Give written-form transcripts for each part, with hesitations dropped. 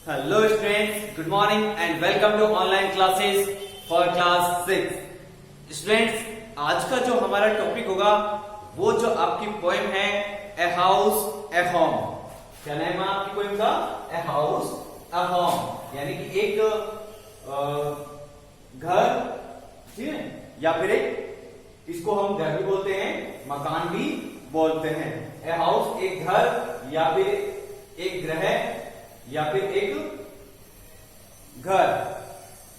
Hello students, good morning and welcome to online classes for class 6. Students, आज का जो हमारा टॉपिक होगा वो जो आपकी पोएम है ए हाउस ए होम। क्या नाम है आपकी पोएम का? ए हाउस ए होम, यानी कि एक घर, ठीक है, या फिर एक इसको हम घर भी बोलते हैं, मकान भी बोलते हैं। ए हाउस एक घर या फिर एक ग्रह या फिर एक घर,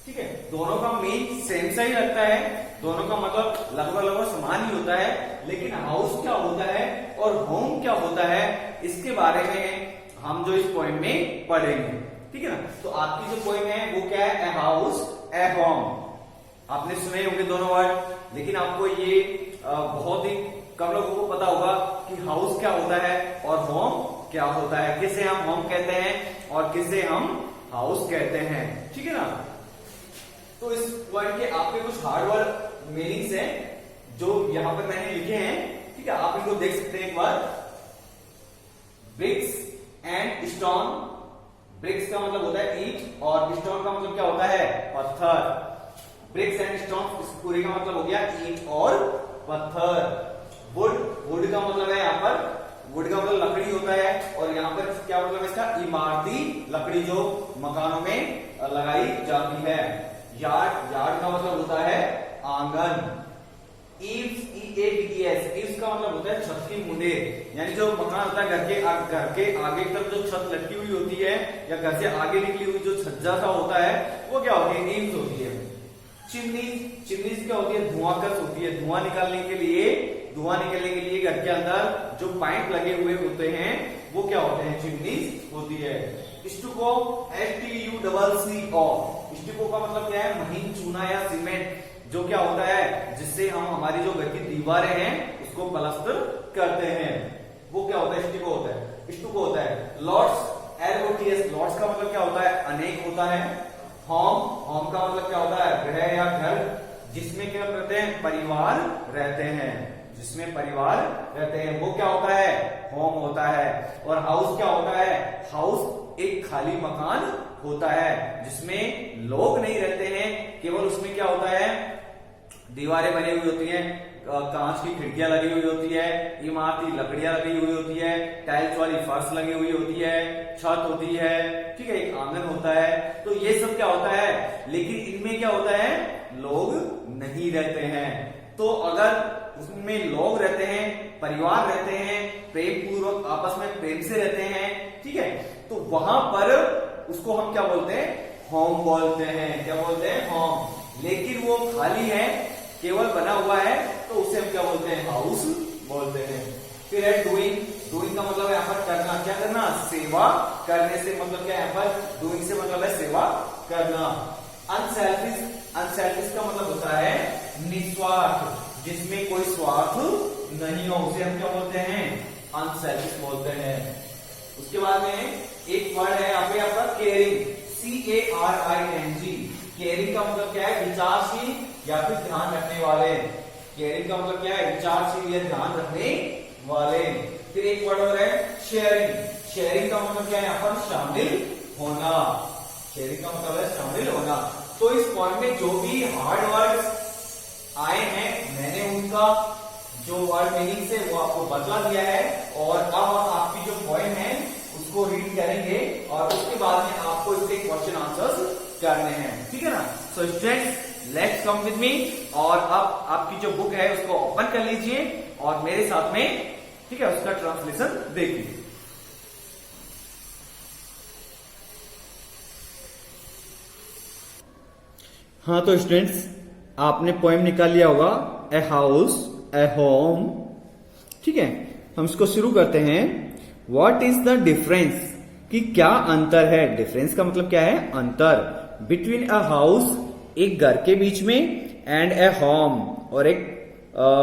ठीक है। दोनों का मीन सेम सा ही लगता है, दोनों का मतलब लगभग समान ही होता है, लेकिन हाउस क्या होता है और होम क्या होता है इसके बारे में हम जो इस पोएम में पढ़ेंगे, ठीक है ना। तो आपकी जो पोएम है वो क्या है? A house A home. आपने सुने होंगे दोनों वर्ड, लेकिन आपको ये बहुत ही कम लोगों को पता होगा कि हाउस क्या होता है और होम क्या होता है, किसे हम होम कहते हैं और किसे हम हाउस कहते हैं, ठीक है ना। तो इस वर्ड के आपके कुछ हार्ड वर्ड मीनिंग्स हैं जो यहां पर मैंने लिखे हैं, ठीक है। आप इनको देख सकते हैं एक बार। Bricks and stone. ब्रिक्स का मतलब होता है ईंट और स्टोन का मतलब क्या होता है? पत्थर। ब्रिक्स एंड स्टोन इस पूरे का मतलब हो गया ईंट और पत्थर। वुड, वुड का मतलब है यहाँ पर, वुड का मतलब लकड़ी होता है, और यहाँ पर क्या मतलब है इसका? इमारती लकड़ी जो मकानों में लगाई जाती है। यार्ड, यार्ड का मतलब होता है आंगन। ईव्स, EAVES, ईव्स का मतलब होता है छत की मुंडेर, यानी जो मकान होता है घर के आगे की तरफ जो छत लटकी हुई होती है या घर से आगे निकली हुई जो छज्जा सा होता है वो क्या होती है? ईव्स होती है। चिमनीज, चिमनीज क्या होती है? धुआंकस होती है। धुआं निकालने के लिए घर के अंदर जो पाइप लगे हुए होते हैं वो क्या होते हैं? चिमनीज होती है। स्टुको, STUCCO, स्टुको का मतलब क्या है? महीन चूना या सीमेंट, जो क्या होता है जिससे हम हमारी जो घर की दीवारें हैं उसको प्लास्टर करते हैं, वो क्या होता है? स्टुको होता है, स्टुको होता है। लॉट्स, LOTS, लॉट्स का मतलब क्या होता है? अनेक होता है। होम, होम का मतलब क्या होता है? गृह या घर, जिसमें क्या रहते हैं? परिवार रहते हैं, जिसमें परिवार रहते हैं, वो क्या होता है? होम होता है। और हाउस क्या होता है? हाउस एक खाली मकान होता है जिसमें लोग नहीं रहते हैं, केवल उसमें क्या होता है? दीवारें बनी हुई होती हैं, कांच की खिड़कियां लगी हुई होती है, इमारती लकड़ियां लगी हुई होती है, टाइल्स वाली फर्श लगी हुई होती है, छत होती है, ठीक है, एक आंगन होता है। तो ये सब क्या होता है, लेकिन इनमें क्या होता है? लोग नहीं रहते हैं। तो अगर उसमें लोग रहते हैं, परिवार रहते हैं, प्रेम पूर्वक आपस में प्रेम से रहते हैं, ठीक है, तो वहां पर उसको हम क्या बोलते हैं? होम बोलते हैं। क्या बोलते हैं? होम। लेकिन वो खाली है, केवल बना हुआ है, तो उसे हम क्या बोलते हैं? हाउस बोलते हैं। फिर है डूइंग। डूइंग का मतलब है यहाँ पर करना। क्या करना? सेवा करने से मतलब क्या है यहाँ पर? डूइंग से मतलब है सेवा करना। अनसेल्फिश, अनसेल्फिश का मतलब होता है निस्वार्थ, जिसमें कोई स्वार्थ नहीं हो, उसे हम क्या बोलते हैं? अनसेल्फिश बोलते हैं। उसके बाद में एक वर्ड है यहाँ पे आपका केयरिंग, CARING। केयरिंग का मतलब क्या है? विचारशील या फिर ध्यान रखने वाले। केयरिंग का मतलब क्या है? विचारशील या ध्यान रखने वाले। फिर एक वर्ड और है शेयरिंग। शेयरिंग का मतलब क्या है यहाँ पर? शामिल होना। शेयरिंग का मतलब है शामिल होना। तो इस पॉइंट में जो भी हार्ड वर्ड्स आए हैं मैंने उनका जो वर्ड मीनिंग से वो आपको बतला दिया है, और अब आपकी जो पोएम है उसको रीड करेंगे और उसके बाद में आपको इसके क्वेश्चन आंसर्स करने हैं, ठीक है ना। So students, let's come with me, और अब आपकी जो बुक है उसको ओपन कर लीजिए और मेरे साथ में, ठीक है, उसका ट्रांसलेशन देखिए। हाँ, तो स्टूडेंट्स, आपने पोएम निकाल लिया होगा ए हाउस ए होम, ठीक है। हम इसको शुरू करते हैं। व्हाट इज द डिफरेंस, कि क्या अंतर है? डिफरेंस का मतलब क्या है? अंतर। बिटवीन अ हाउस, एक घर के बीच में, एंड ए होम, और एक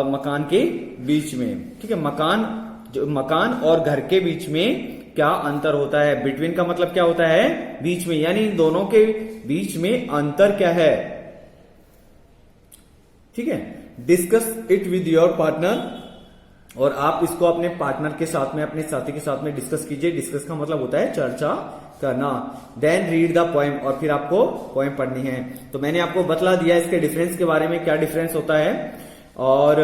मकान के बीच में, ठीक है। मकान, जो मकान और घर के बीच में क्या अंतर होता है? बिटवीन का मतलब क्या होता है? बीच में, यानी इन दोनों के बीच में अंतर क्या है, ठीक है। Discuss it with your partner, और आप इसको अपने पार्टनर के साथ में, अपने साथी के साथ में डिस्कस कीजिए। डिस्कस का मतलब होता है चर्चा करना। देन रीड द पोएम, और फिर आपको पोएम पढ़नी है। तो मैंने आपको बतला दिया इसके डिफरेंस के बारे में, क्या डिफरेंस होता है। और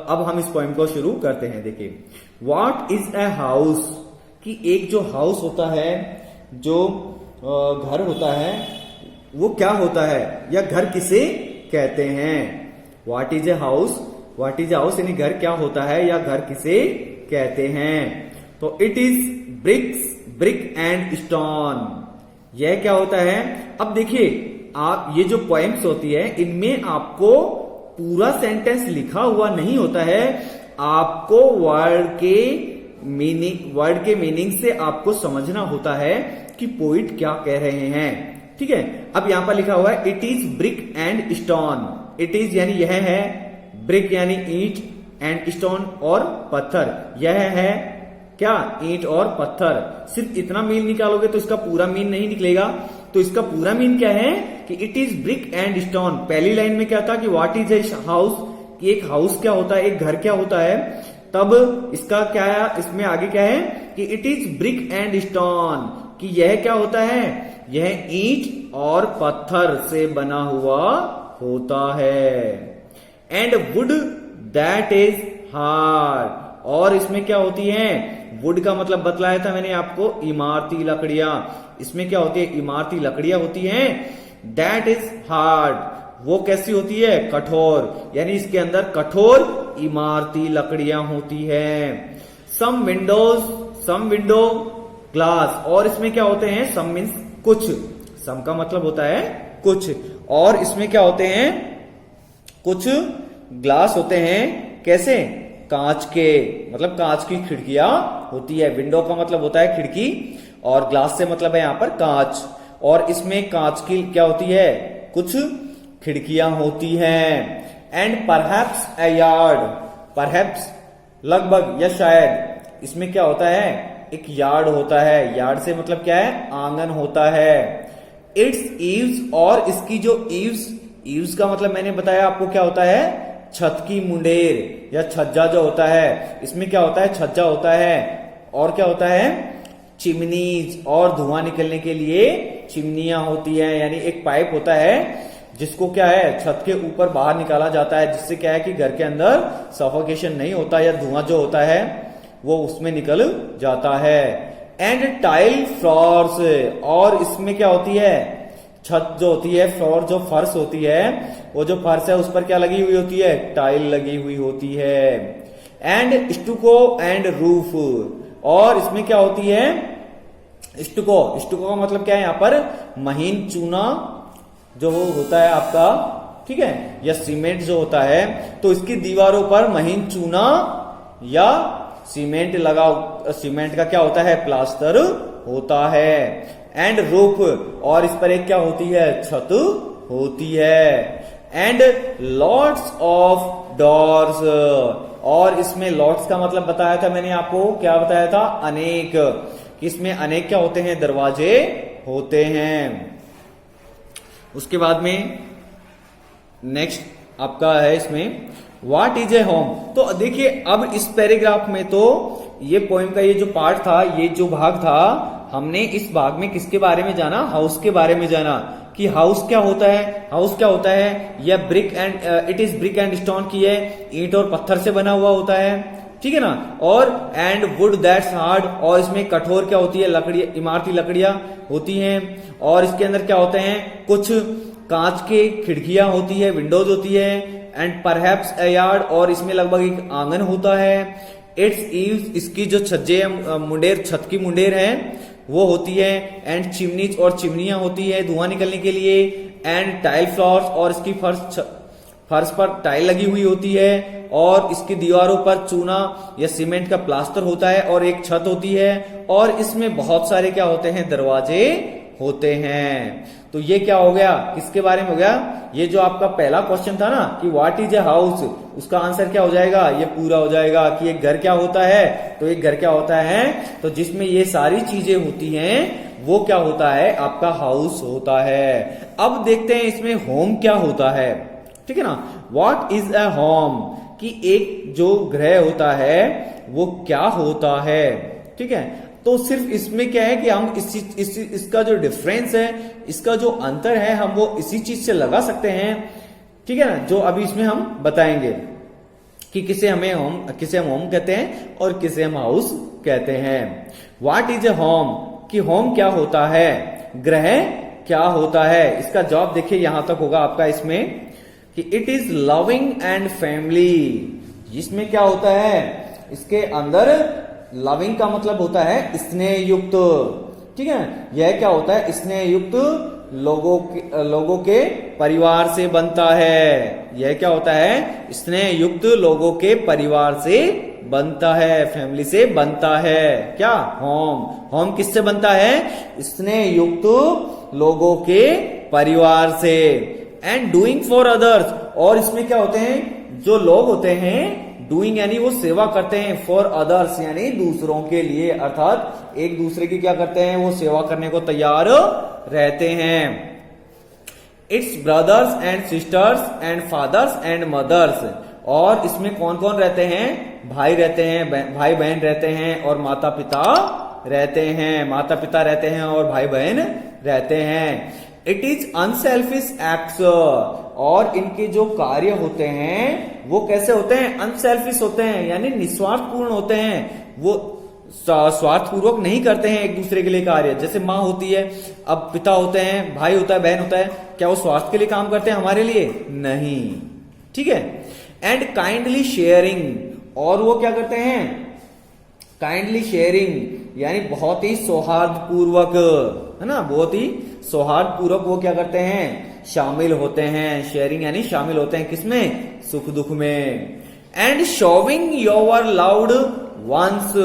अब हम इस पोएम को शुरू करते हैं। देखिए, व्हाट इज ए हाउस, कि एक जो हाउस होता है, जो घर होता है, वो क्या होता है, या घर किसे कहते हैं। What is a house, what is a house यानी घर क्या होता है या घर किसे कहते हैं। तो it is brick and stone, यह क्या होता है। अब देखिए, आप ये जो पोएम्स होती है, इनमें आपको पूरा सेंटेंस लिखा हुआ नहीं होता है, आपको वर्ड के मीनिंग से आपको समझना होता है कि पोइट क्या कह रहे हैं। ठीक है, अब यहां पर लिखा हुआ है it is brick and stone. It is यानी यह है, ब्रिक यानी ईंट, एंड स्टोन और पत्थर, यह है क्या, ईंट और पत्थर। सिर्फ इतना मीन निकालोगे तो इसका पूरा मीन नहीं निकलेगा। तो इसका पूरा मीन क्या है कि it is brick and stone. पहली लाइन में क्या था कि व्हाट इज ए हाउस, कि एक हाउस क्या होता है, एक घर क्या होता है। तब इसका क्या है, इसमें आगे क्या है कि it is brick and stone, कि यह क्या होता है, यह ईंट और पत्थर से बना हुआ होता है। And would that is hard, और इसमें क्या होती है, वुड का मतलब बतलाया था मैंने आपको, इमारती लकड़ियां। इसमें क्या होती है, इमारती लकड़ियां होती हैं। दैट इज हार्ड, वो कैसी होती है, कठोर, यानी इसके अंदर कठोर इमारती लकड़ियां होती है। सम विंडो ग्लास, और इसमें क्या होते हैं, सम मीन्स कुछ, सम का मतलब होता है कुछ, और इसमें क्या होते हैं, कुछ ग्लास होते हैं, कैसे, कांच के, मतलब कांच की खिड़कियां होती है। विंडो का मतलब होता है खिड़की, और ग्लास से मतलब है यहां पर कांच, और इसमें कांच की क्या होती है, कुछ खिड़कियां होती हैं। And perhaps A yard, perhaps लगभग या शायद, इसमें क्या होता है, एक यार्ड होता है। यार्ड से मतलब क्या है, आंगन होता है। इट्स ईव्स, और इसकी जो ईव्स का मतलब मैंने बताया आपको क्या होता है, छत की मुंडेर या छज्जा जो होता है। इसमें क्या होता है, छज्जा होता है, और क्या होता है, चिमनीज, और धुआं निकलने के लिए चिमनियां होती हैं। यानी एक पाइप होता है जिसको क्या है, छत के ऊपर बाहर निकाला जाता है, जिससे क्या है कि घर के अंदर सफोकेशन नहीं होता, या धुआं जो होता है वो उसमें निकल जाता है। एंड टाइल फ्लोर्स, और इसमें क्या होती है, छत जो होती है, फ्लोर जो फर्श होती है, वो जो फर्श है उस पर क्या लगी हुई होती है, टाइल लगी हुई होती है। एंड स्टुको एंड रूफ, और इसमें क्या होती है, स्टुको का मतलब क्या है, यहां पर महीन चूना जो होता है आपका, ठीक है, या सीमेंट जो होता है, तो इसकी दीवारों पर महीन चूना या सीमेंट सीमेंट का क्या होता है, प्लास्टर होता है। एंड रूफ, और इस पर एक क्या होती है, छत होती है। एंड लॉट्स ऑफ डोर्स, और इसमें लॉट्स का मतलब बताया था मैंने आपको, क्या बताया था, अनेक, कि इसमें अनेक क्या होते हैं, दरवाजे होते हैं। उसके बाद में नेक्स्ट आपका है इसमें व्हाट इज ए होम। तो देखिए, अब इस पैराग्राफ में तो ये पोएम का ये जो पार्ट था, ये जो भाग था, हमने इस भाग में किसके बारे में जाना, हाउस के बारे में जाना, कि हाउस क्या होता है। हाउस क्या होता है, यह brick and it is brick and stone की है, ईंट और पत्थर से बना हुआ होता है, ठीक है ना। और एंड वुड दैट्स हार्ड, और इसमें कठोर क्या होती है, लकड़ी, इमारती लकड़ियां होती हैं। और इसके अंदर क्या होते हैं, कुछ कांच के खिड़कियां होती है, विंडोज होती है। एंड परहैप्स ए यार्ड, और इसमें लगभग एक आंगन होता है। इट्स ईव्स, इसकी जो छज्जे मुंडेर, छत की मुंडेर है वो होती है। एंड चिमनीज, और चिमनियां होती है धुआं निकलने के लिए। एंड टाइल फ्लोर्स, और इसकी फर्श पर टाइल लगी हुई होती है, और इसकी दीवारों पर चूना या सीमेंट का प्लास्टर होता है, और एक छत होती है, और इसमें बहुत सारे क्या होते हैं, दरवाजे होते हैं। तो ये क्या हो गया, किसके बारे में हो गया, ये जो आपका पहला क्वेश्चन था ना कि व्हाट इज ए हाउस, उसका आंसर क्या हो जाएगा, ये पूरा हो जाएगा कि एक घर क्या होता है। तो एक घर क्या होता है, तो जिसमें ये सारी चीजें होती हैं वो क्या होता है, आपका हाउस होता है। अब देखते हैं इसमें होम क्या होता है, ठीक है ना। व्हाट इज ए होम, कि एक जो ग्रह होता है वो क्या होता है। ठीक है, तो सिर्फ इसमें क्या है कि हम इसका जो डिफरेंस है, इसका जो अंतर है, हम वो इसी चीज से लगा सकते हैं। ठीक है ना, जो अभी इसमें हम बताएंगे कि किसे हम होम कहते हैं और किसे हम हाउस कहते हैं। व्हाट इज ए होम, कि होम क्या होता है, ग्रह क्या होता है। इसका जवाब देखिए यहां तक होगा आपका इसमें कि it is loving and family. इसमें क्या होता है, इसके अंदर लविंग का मतलब होता है स्नेह युक्त। ठीक है, यह क्या होता है, स्नेह युक्त लोगों के परिवार से बनता है। यह क्या होता है, स्नेह युक्त लोगों के परिवार से बनता है, फैमिली से बनता है। क्या, होम किससे बनता है, स्नेह युक्त लोगों के परिवार से। एंड डूइंग फॉर अदर्स, और इसमें क्या होते हैं, जो लोग होते हैं डूइंग यानी वो सेवा करते हैं, फॉर अदर्स यानी दूसरों के लिए, अर्थात एक दूसरे की क्या करते हैं, वो सेवा करने को तैयार रहते हैं। It's brothers and sisters and fathers and mothers, और इसमें कौन कौन रहते हैं, भाई रहते हैं, भाई बहन रहते हैं और माता पिता रहते हैं, माता पिता रहते हैं और भाई बहन रहते हैं। इट इज अनसेल्फिश एक्ट्स, और इनके जो कार्य होते हैं वो कैसे होते हैं, अनसेल्फिश होते हैं यानी निस्वार्थपूर्ण होते हैं। वो स्वार्थपूर्वक नहीं करते हैं एक दूसरे के लिए कार्य। जैसे माँ होती है, अब पिता होते हैं, भाई होता है, बहन होता है, क्या वो स्वार्थ के लिए काम करते हैं हमारे लिए, नहीं। ठीक है, एंड काइंडली शेयरिंग, और वो क्या करते हैं, काइंडली शेयरिंग यानी बहुत ही सौहार्दपूर्वक, है ना, बहुत ही सौहार्दपूर्वक वो क्या करते हैं, शामिल होते हैं। शेयरिंग यानी शामिल होते हैं किसमें, सुख दुख में। And showing your loud ones,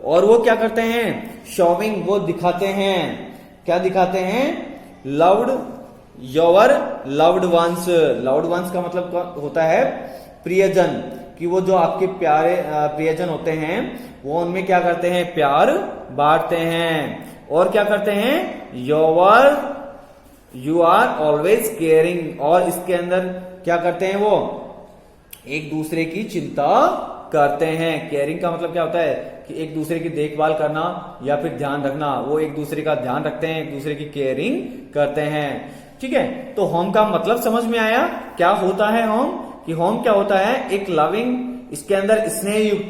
और वो क्या करते हैं, शोविंग वो दिखाते हैं, क्या दिखाते हैं, loud your loud ones. Loud ones का मतलब होता है प्रियजन, कि वो जो आपके प्यारे प्रियजन होते हैं वो उनमें क्या करते हैं, प्यार बांटते हैं। और क्या करते हैं, यू आर ऑलवेज केयरिंग, और इसके अंदर क्या करते हैं, वो एक दूसरे की चिंता करते हैं। केयरिंग का मतलब क्या होता है कि एक दूसरे की देखभाल करना या फिर ध्यान रखना, वो एक दूसरे का ध्यान रखते हैं, एक दूसरे की केयरिंग करते हैं। ठीक है, तो होम का मतलब समझ में आया, क्या होता है होम, कि होम क्या होता है, एक लविंग, इसके अंदर स्नेह युक्त,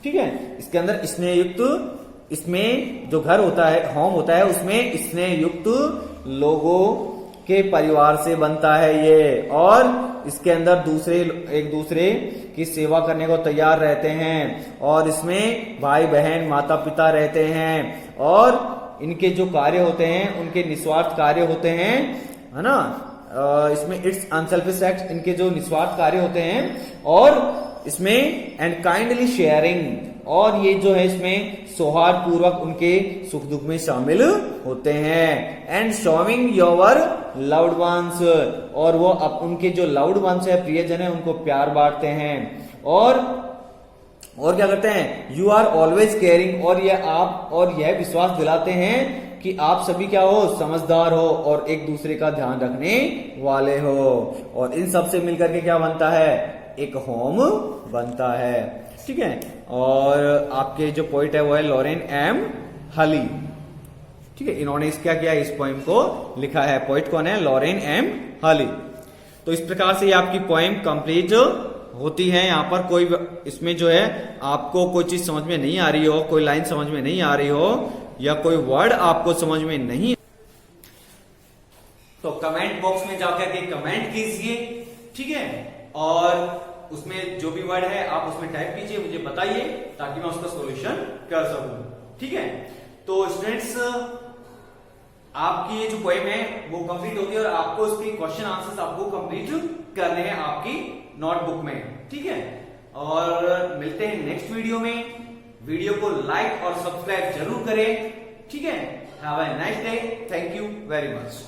ठीक है, इसके अंदर स्नेह युक्त, इसमें जो घर होता है, होम होता है, उसमें स्नेह युक्त लोगों के परिवार से बनता है ये, और इसके अंदर एक दूसरे की सेवा करने को तैयार रहते हैं, और इसमें भाई बहन माता पिता रहते हैं, और इनके जो कार्य होते हैं उनके निस्वार्थ कार्य होते हैं, है ना। इसमें इट्स अनसेल्फिश एक्ट, इनके जो निस्वार्थ कार्य होते हैं, और इसमें एंड काइंडली शेयरिंग, और ये जो है इसमें सौहार्द पूर्वक उनके सुख दुख में शामिल होते हैं। And showing your loud ones, और वो अब उनके जो लाउड वंस है, प्रियजन है, उनको प्यार बांटते हैं। और क्या करते हैं, यू आर ऑलवेज केयरिंग, और यह विश्वास दिलाते हैं कि आप सभी क्या हो, समझदार हो और एक दूसरे का ध्यान रखने वाले हो। और इन सब से मिलकर के क्या बनता है, एक होम बनता है। ठीक है, और आपके जो पोइट है वो है लॉरेन एम हली। ठीक है, इन्होंने क्या किया, इस पोएम को लिखा है। पोइट कौन है, लॉरेन एम हली। तो इस प्रकार से ये आपकी पोएम कंप्लीट होती है। यहाँ पर कोई इसमें जो है आपको कोई चीज समझ में नहीं आ रही हो, कोई लाइन समझ में नहीं आ रही हो, या कोई वर्ड आपको समझ में नहीं, तो कमेंट बॉक्स में जाकर के कमेंट कीजिए। ठीक है, और उसमें जो भी वर्ड है आप उसमें टाइप कीजिए, मुझे बताइए, ताकि मैं उसका सॉल्यूशन कर सकूं। ठीक है, तो स्टूडेंट्स आपकी ये जो पोएम है वो कंप्लीट होती है, और आपको इसके क्वेश्चन आंसर्स आपको कंप्लीट करने हैं आपकी नोटबुक में। ठीक है, और मिलते हैं नेक्स्ट वीडियो में। वीडियो को लाइक और सब्सक्राइब जरूर करें। ठीक है, have a nice day, thank you very much.